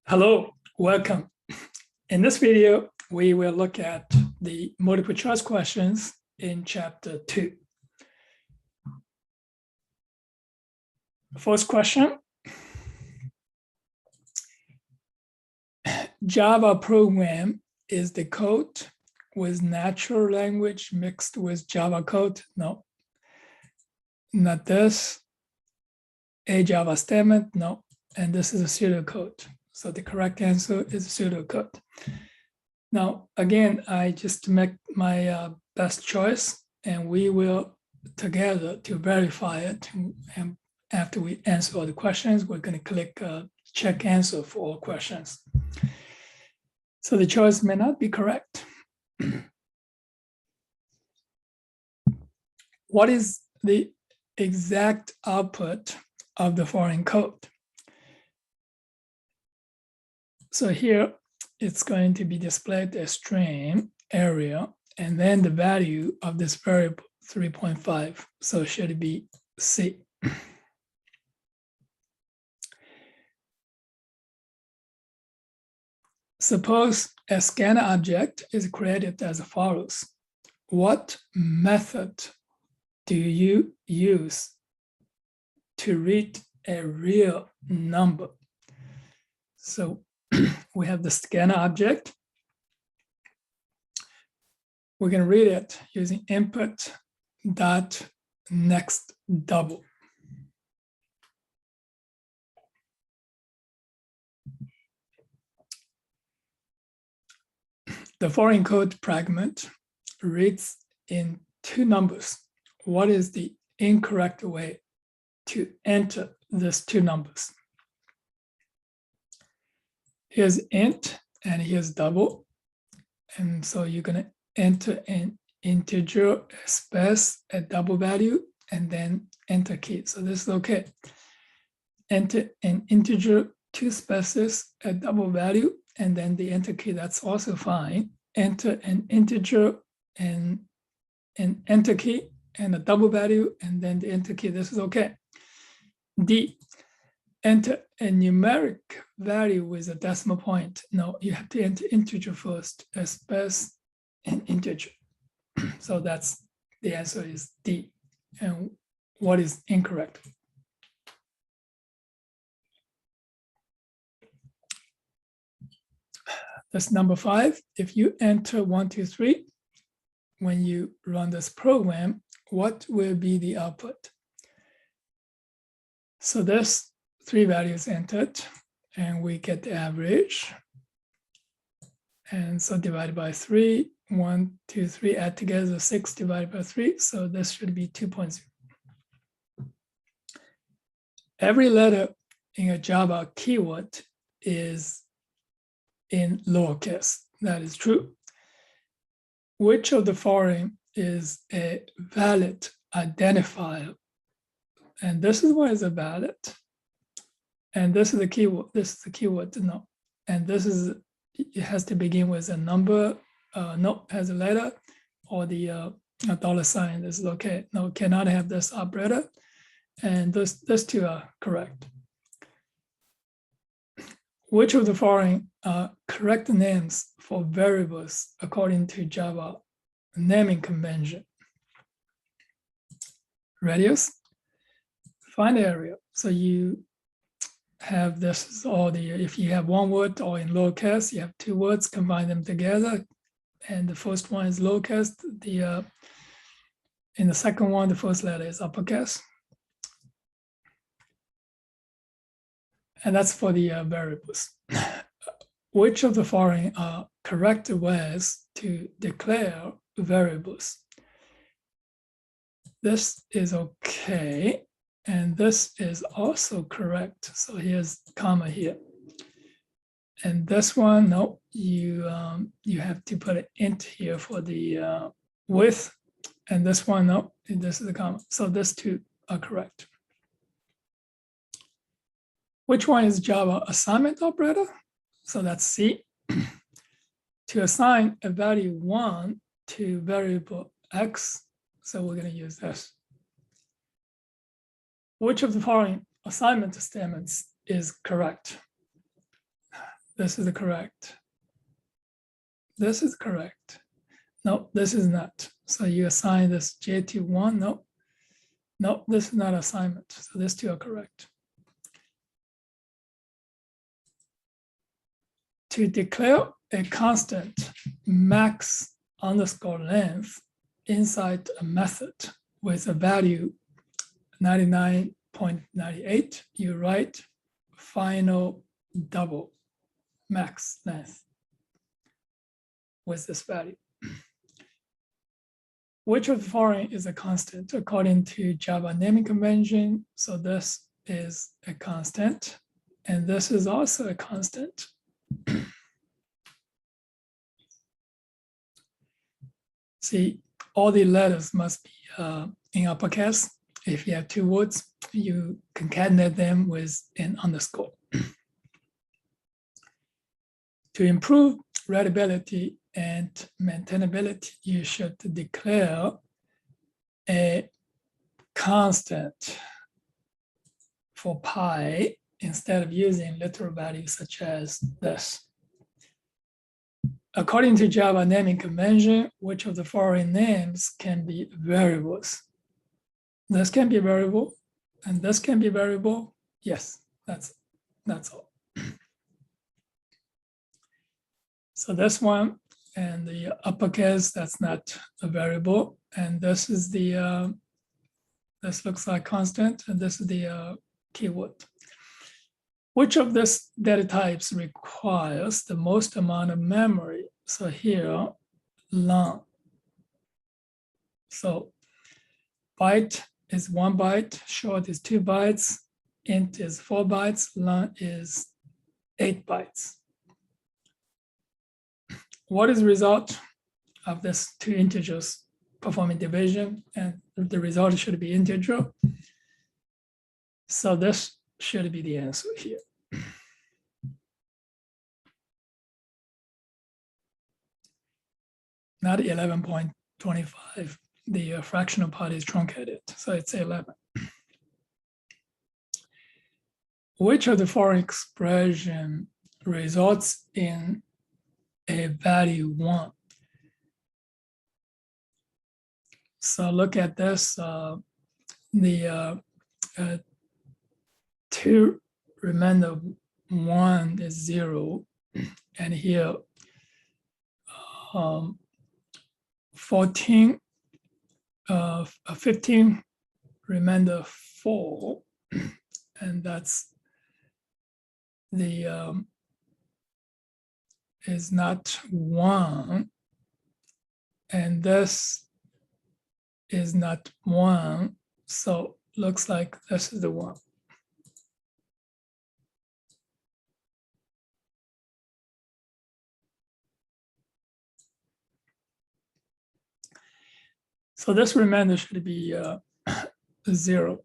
Hello, welcome. In this video, we will look at the multiple choice questions in chapter 2. First question. Java program is the code with natural language mixed with Java code? No. Not this. A Java statement? No. And this is a pseudocode. So the correct answer is pseudocode. Now, again, I just make my best choice, and we will together to verify it. And after we answer all the questions, we're going to click check answer for all questions. So the choice may not be correct. What is the exact output of the foreign code? So here it's going to be displayed as string area, and then the value of this variable 3.5. So should it be C? Suppose a scanner object is created as follows. What method do you use to read a real number? So we have the scanner object. We can read it using input dot next double. The foreign code fragment reads in two numbers. What is the incorrect way to enter these two numbers? Here's int and here's double. And so you're going to enter an integer space at double value and then enter key. So this is okay. Enter an integer, two spaces at double value, and then the enter key, that's also fine. Enter an integer and an enter key and a double value, and then the enter key, this is okay. D, enter a numeric value with a decimal point. No, you have to enter integer first, a space and integer. So that's the answer is D. And what is incorrect? That's number 5. If you enter 1, 2, 3, when you run this program, what will be the output? So there's 3 values entered, and we get the average. And so divided by 3, 1, 2, 3, add together 6 divided by 3. So this should be 2.0. Every letter in a Java keyword is in lowercase. That is true. Which of the following is a valid identifier? And this is what is a valid. And this is the keyword. This is the keyword no. And this is, it has to begin with a number, no, has a letter, or the dollar sign. This is okay. No, cannot have this operator. And these two are correct. Which of the following are correct names for variables according to Java naming convention? Radius, find area. So you have this, or the, if you have one word or in lowercase, you have 2 words, combine them together. And the first one is lowercase. In the second one, the first letter is uppercase. And that's for the variables. Which of the following are correct ways to declare variables? This is okay. And this is also correct. So here's comma here. And this one, no, you have to put an int here for the width. And this one, no, this is the comma. So these 2 are correct. Which one is Java assignment operator? So that's C. To assign a value 1 to variable X. So we're going to use this. Which of the following assignment statements is correct? this is correct. This is correct. No, this is not. So you assign this J to 1. No, no, this is not assignment. So these two are correct. To declare a constant max underscore length inside a method with a value 99.98, you write final double max length with this value. Which of the following is a constant according to Java naming convention? So this is a constant, and this is also a constant. See, all the letters must be in uppercase. If you have two words, you concatenate them with an underscore. To improve readability and maintainability, you should declare a constant for pi instead of using literal values such as this. According to Java naming convention, which of the following names can be variables? This can be a variable, and this can be a variable. Yes, that's all. So this one and the uppercase, that's not a variable. And this is the, this looks like constant, and this is the keyword. Which of these data types requires the most amount of memory? So here, long. So byte is 1 byte, short is 2 bytes, int is 4 bytes, long is 8 bytes. What is the result of this two integers performing division? And the result should be integer. So this should be the answer here. Not 11.25. The fractional part is truncated, so it's 11. Which of the following expression results in a value 1? So look at this. The 2 remainder 1 is 0, and here 15 remainder 4, and that's the is not 1, and this is not 1, so looks like this is the 1. So this remainder should be 0.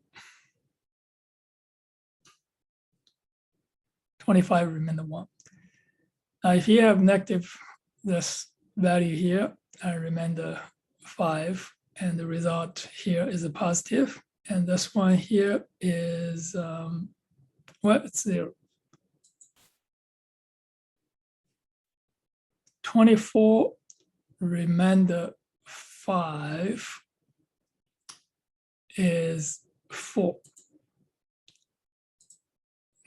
25 remainder 1. Now, if you have negative this value here, remainder 5, and the result here is a positive, and this one here is, well, it's 0. 24 remainder 5 is 4.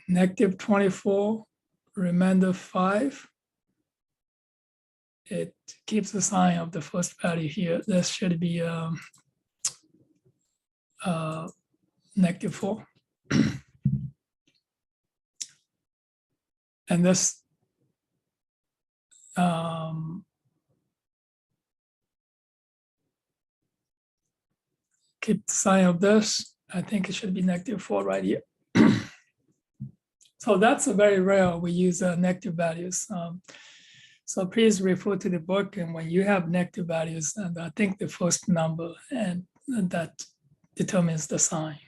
Negative 24 remainder 5. It keeps the sign of the first value here. This should be negative 4. And this keep the sign of this. I think it should be negative 4 right here. So that's a very rare. We use negative values. So please refer to the book, and when you have negative values, and I think the first number, and that determines the sign.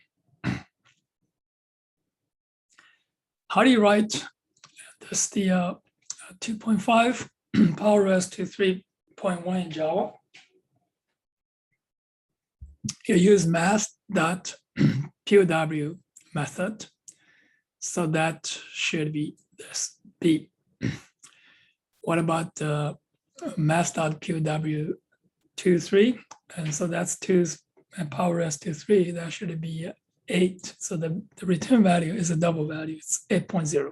How do you write this? The 2.5 power raised to 3.1 in Java. You use math.pow method. So that should be this B. What about the mass.POW23? And so that's 2 and power s to 3. That should be 8. So the return value is a double value. It's 8.0.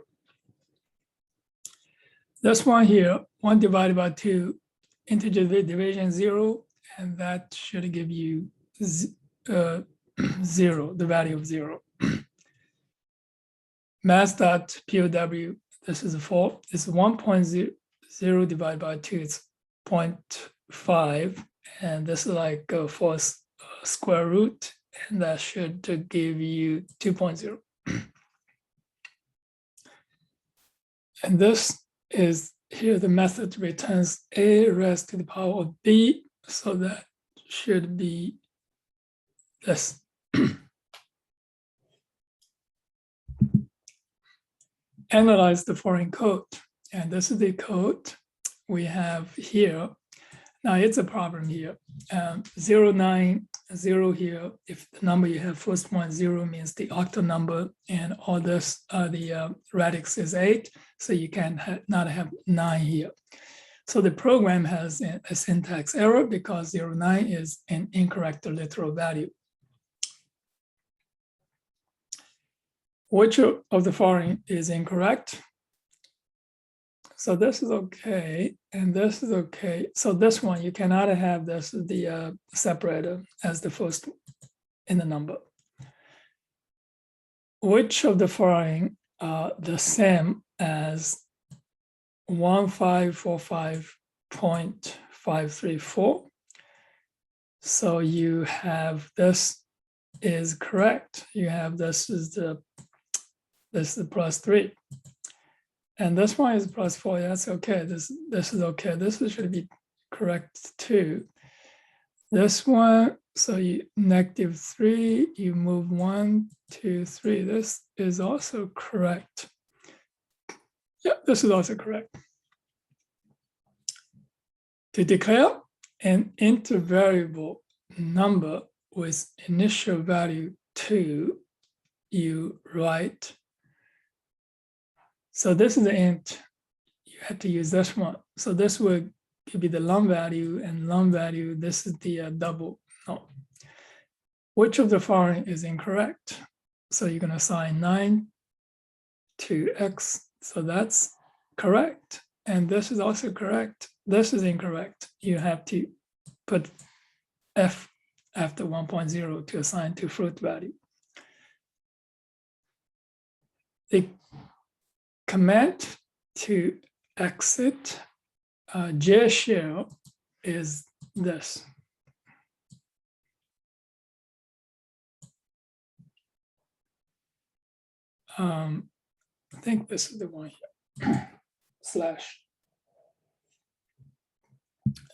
This one here, 1 divided by 2, integer division 0, and that should give you 0, the value of 0. Mass.POW, this is 4. It's 1.0 divided by 2, it's 0.5. And this is like for square root, and that should give you 2.0. And this is here the method returns a raised to the power of b, so that should be this. Analyze the foreign code, and this is the code we have here. Now it's a problem here. 0, 9, 0 here. If the number you have first one 0 means the octal number, and all this the radix is 8, so you can not have 9 here. So the program has a syntax error because 0, 9 is an incorrect literal value. Which of the following is incorrect? So this is okay, and this is okay. So this one, you cannot have this, the separator as the first in the number. Which of the following are the same as 1545.534? So you have this is correct. You have this is plus 3. And this one is plus 4. That's okay. This is okay. This should be correct too. This one, so you -3, you move 1, 2, 3. This is also correct. Yeah, this is also correct. To declare an intervariable number with initial value 2, you write. So this is the int. You have to use this one. So this would be the long value, and long value, this is the double. No. Which of the following is incorrect? So you're going to assign 9 to x. So that's correct. And this is also correct. This is incorrect. You have to put f after 1.0 to assign to fruit value. The command to exit J shell is this. I think this is the one here. Slash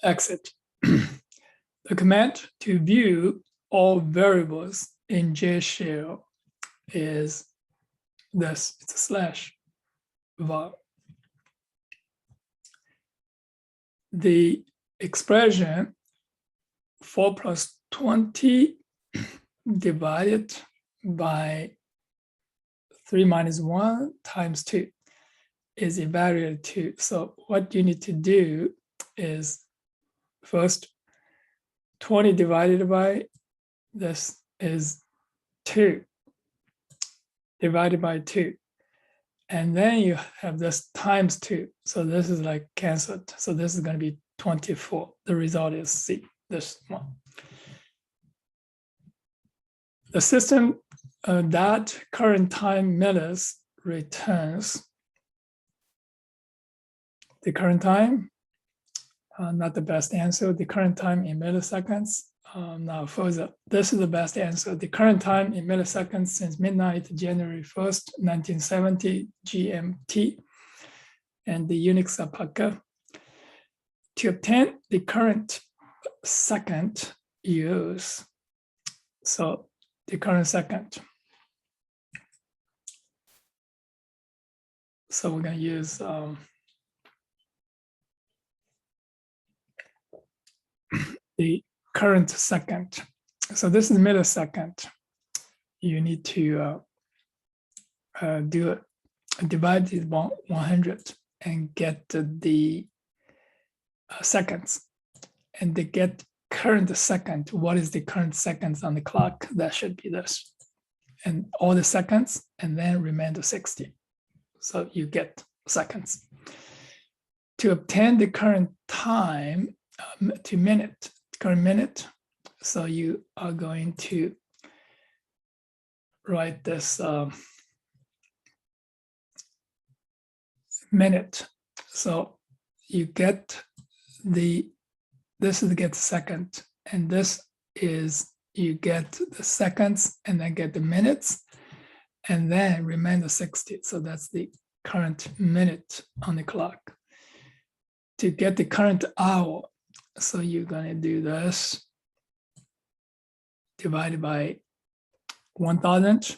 exit. The command to view all variables in J shell is this. It's a slash var. The expression 4 plus 20 divided by 3 minus 1 times 2 is evaluated to. So what you need to do is first 20 divided by this is 2 divided by 2. And then you have this times 2. So this is like canceled. So this is going to be 24. The result is C, this one. The system that current time millis returns the current time, not the best answer, the current time in milliseconds. Now further, this is the best answer. The current time in milliseconds since midnight, January 1st, 1970 GMT, and the Unix alpaca. To obtain the current second, use, so the current second. So we're going to use the current second. So this is millisecond. You need to do it, divide it by 100. and get the seconds. And to get current second, what is the current seconds on the clock? That should be this. And all the seconds, and then remainder 60. So you get seconds. To obtain the current time, to minute, current minute, so you are going to write this minute. So you get this is to get second, and this is you get the seconds and then get the minutes, and then remainder 60. So that's the current minute on the clock. To get the current hour, so you're going to do this divided by 1000,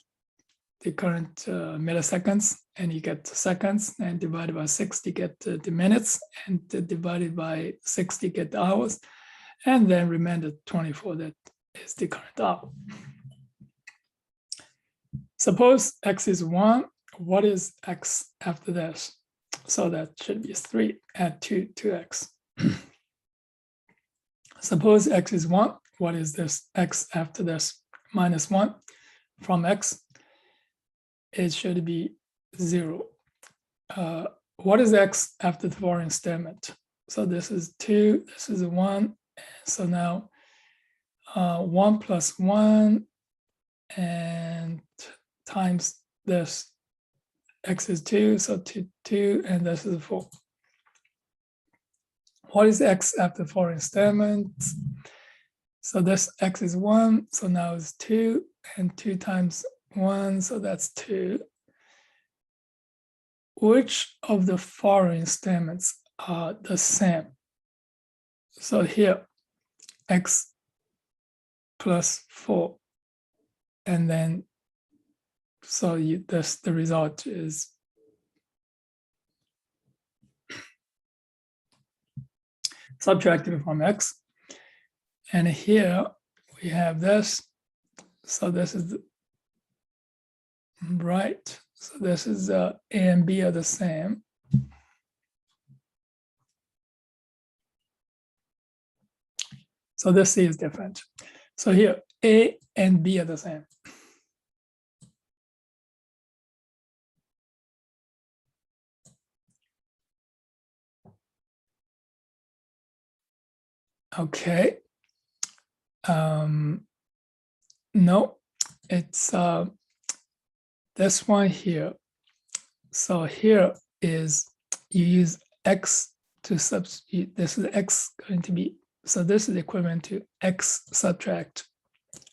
the current milliseconds, and you get seconds, and divided by 60 get the minutes, and divided by 60 get the hours, and then remainder 24, that is the current hour. Suppose x is 1, what is x after this? So that should be 3, add 2 to x. Suppose x is 1, what is this x after this? Minus 1 from x, it should be 0. What is x after the following statement? So this is 2, this is 1. So now 1 plus 1 and times this, x is 2, so 2, and this is 4. What is x after following statements? So this x is 1, so now it's 2, and 2 times 1, so that's 2. Which of the following statements are the same? So here, x plus 4, and then so the result is subtracted from x. And here we have this. So this is right. So this is A and B are the same. So this C is different. So here A and B are the same. Okay. No, it's this one here. So here is you use x to substitute. This is x going to be, so this is equivalent to x subtract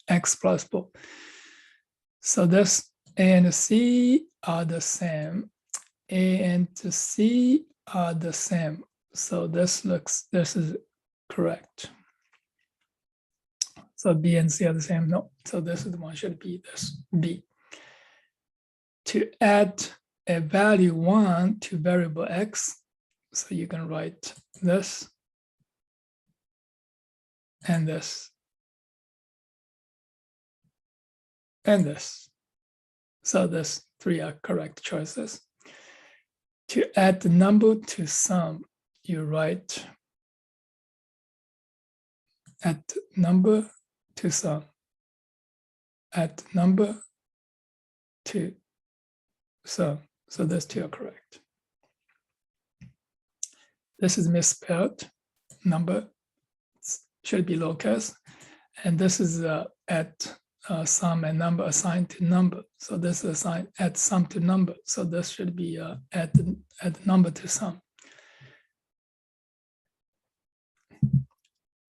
x plus 4. So this A and C are the same. A and C are the same. So this is correct. So B and C are the same. No, so this is the one should be this B. To add a value 1 to variable x, so you can write this and this and this. So this 3 are correct choices. To add the number to sum, you write add number to sum, add number to sum. So those 2 are correct. This is misspelled. Number should be lowercase, and this is add sum and number assigned to number. So this is assigned add sum to number. So this should be add number to sum.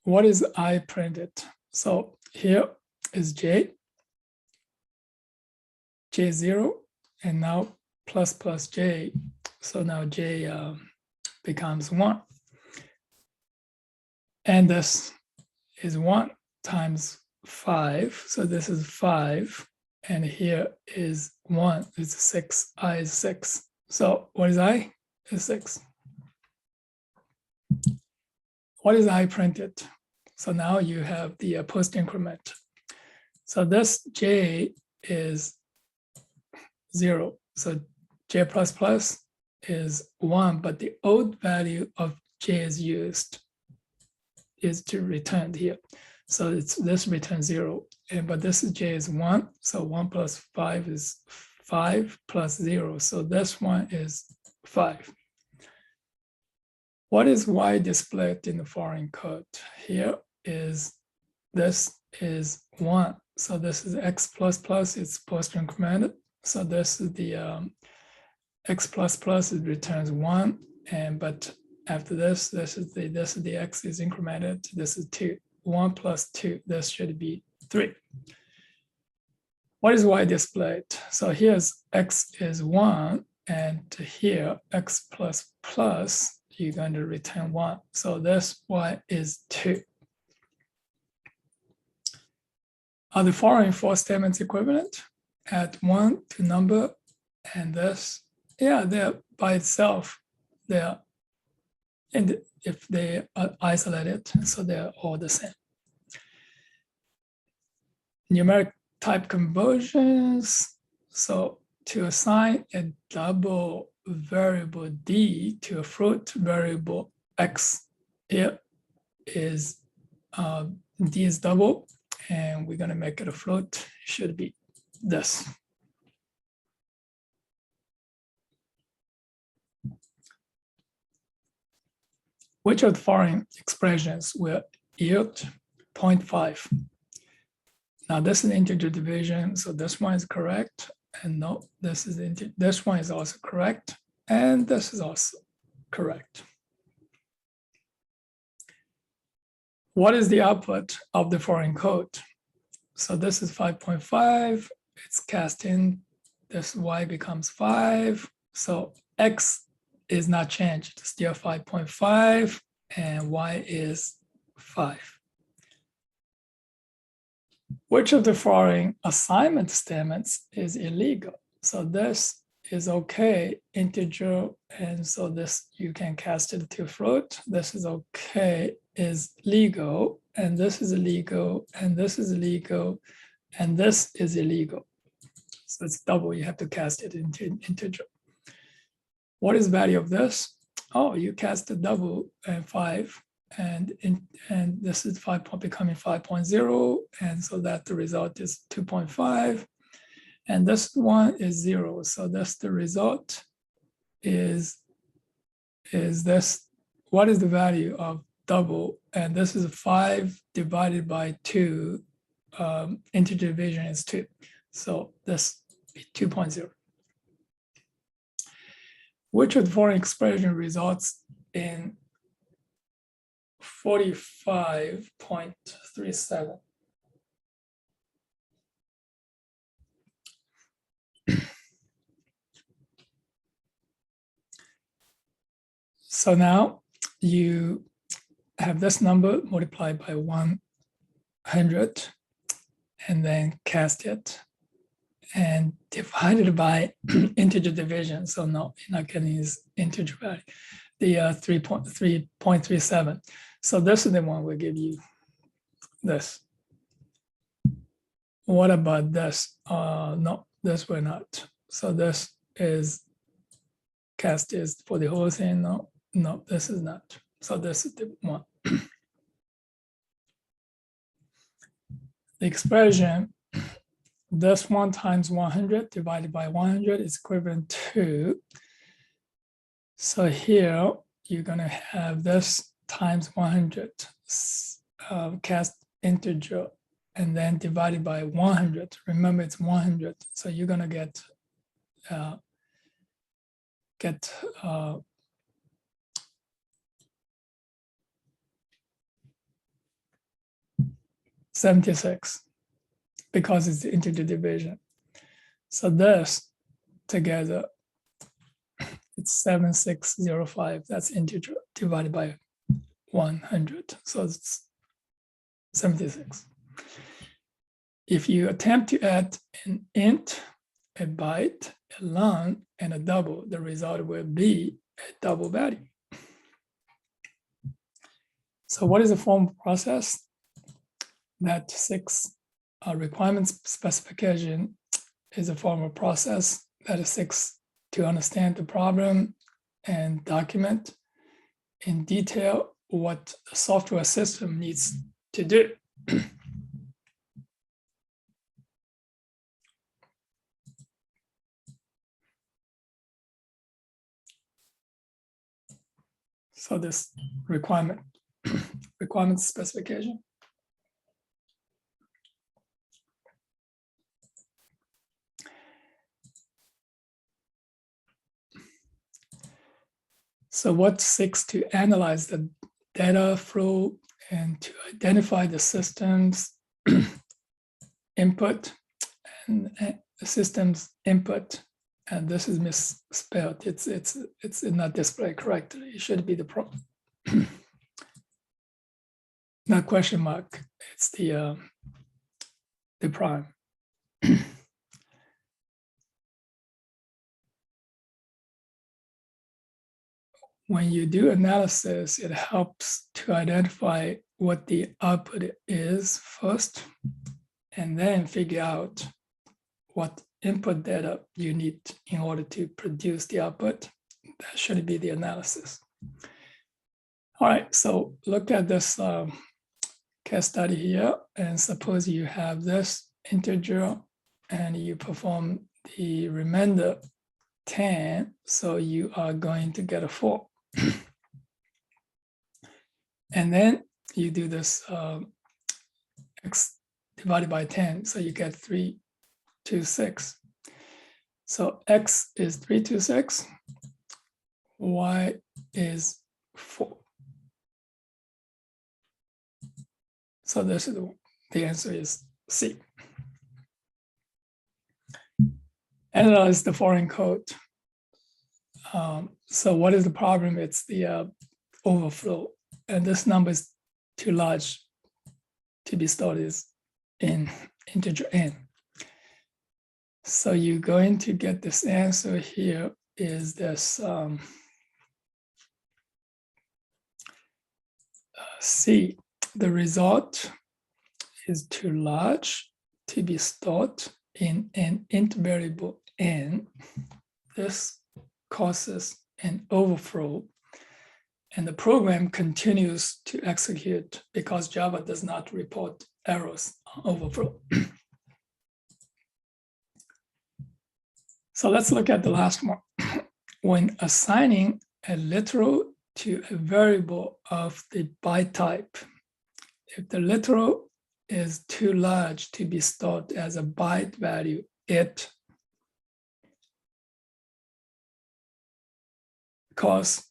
What is I printed? So here is J, J0, and now plus plus J. So now J becomes 1. And this is 1 times 5. So this is 5. And here is 1. It's 6. I is 6. So what is I? Is 6. What is I printed? So now you have the post increment. So this J is 0. So J plus plus is 1, but the old value of j is used is to return here. So it's this return 0, but this j is 1, so 1 plus 5 is 5 plus 0, so this one is 5. What is y displayed in the foreign code? Here is, this is 1, so this is x plus plus, it's post incremented, so this is the x plus plus, it returns 1, and but after this is the x is incremented, this is 2. 1 plus 2, this should be 3. What is y displayed? So here's x is 1, and here x plus plus, you're going to return 1. So this y is 2. Are the following 4 statements equivalent? Add 1 to number, and this, yeah, they're by itself, they're, and if they are isolated, so they're all the same. Numeric type conversions. So to assign a double variable d to a float variable x, here is d is double, and we're going to make it a float, should be this. Which of the following expressions will yield 0.5? Now this is integer division, so this one is correct, and no, this is this one is also correct, and this is also correct. What is the output of the foreign code? So this is 5.5, it's cast in, this y becomes 5, so x is not changed, still 5.5, and y is 5. Which of the following assignment statements is illegal? So this is okay, integer, and so this you can cast it to float. This is okay, is legal, and this is illegal, and this is illegal, and this is illegal. So it's double, you have to cast it into integer. What is value of this? Oh, you cast a double and 5, and this is 5 becoming 5.0, and so that the result is 2.5, and this one is 0. So that's the result is this. What is the value of double? And this is 5 divided by 2. Integer division is 2, so this is 2.0. Which of the following expression results in 45.37? So now you have this number multiplied by 100 and then cast it and divided by integer division. So no, you're not getting this integer value, the 3.37. So this is the one we'll give you this. What about this? No, this will not. So this is cast is for the whole thing. No, this is not. So this is the one. The expression, this 1 times 100 divided by 100 is equivalent to, so here you're going to have this times 100 cast integer and then divided by 100. Remember, it's 100, so you're going to get 76 because it's the integer division. So this together, it's 7605. That's integer divided by 100. So it's 76. If you attempt to add an int, a byte, a long, and a double, the result will be a double value. So what is the formal process? That 6 requirements specification is a formal process. That is 6 to understand the problem, and document in detail what the software system needs to do. So this requirement specification. So what seeks to analyze the data flow and to identify the system's input and the system's input. And this is misspelled. It's not displayed correctly. It should be the problem. Not question mark. It's the prime. When you do analysis, it helps to identify what the output is first, and then figure out what input data you need in order to produce the output. That should be the analysis. All right, so look at this case study here, and suppose you have this integer and you perform the remainder 10, so you are going to get a 4. And then you do this x divided by 10, so you get 326. So x is 326, y is 4. So this is the answer is C. Analyze the foreign code. So what is the problem? It's the overflow, and this number is too large to be stored in integer n. So you're going to get this answer here is this C. The result is too large to be stored in an int variable n. This causes an overflow, and the program continues to execute because Java does not report errors on overflow. So let's look at the last one. When assigning a literal to a variable of the byte type, if the literal is too large to be stored as a byte value, it causes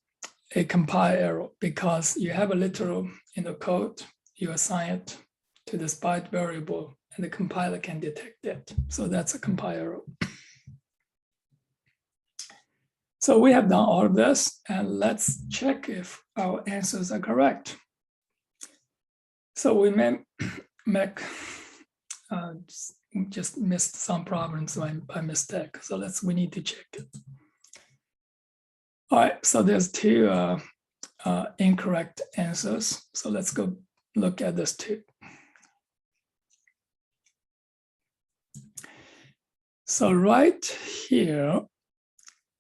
a compile error because you have a literal in the code, you assign it to this byte variable, and the compiler can detect it. So that's a compile error. So we have done all of this, and let's check if our answers are correct. So we may make just missed some problems by mistake. So we need to check it. All right, so there's 2 incorrect answers. So let's go look at this 2. So right here,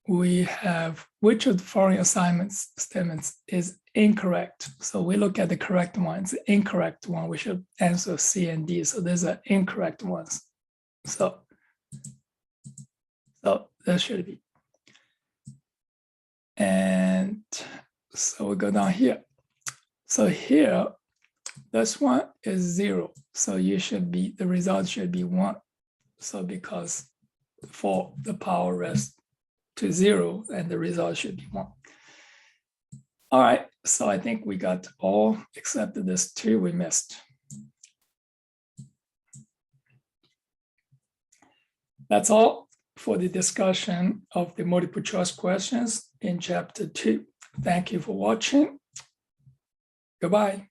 we have which of the following assignment statements is incorrect. So we look at the correct one. It's the incorrect one. We should answer C and D. So there's are incorrect ones. So that should be. And so we go down here. So here, this one is 0. So the result should be 1. So because for the power rest to 0, and the result should be 1. All right, so I think we got all except this 2 we missed. That's all for the discussion of the multiple choice questions in chapter 2. Thank you for watching. Goodbye.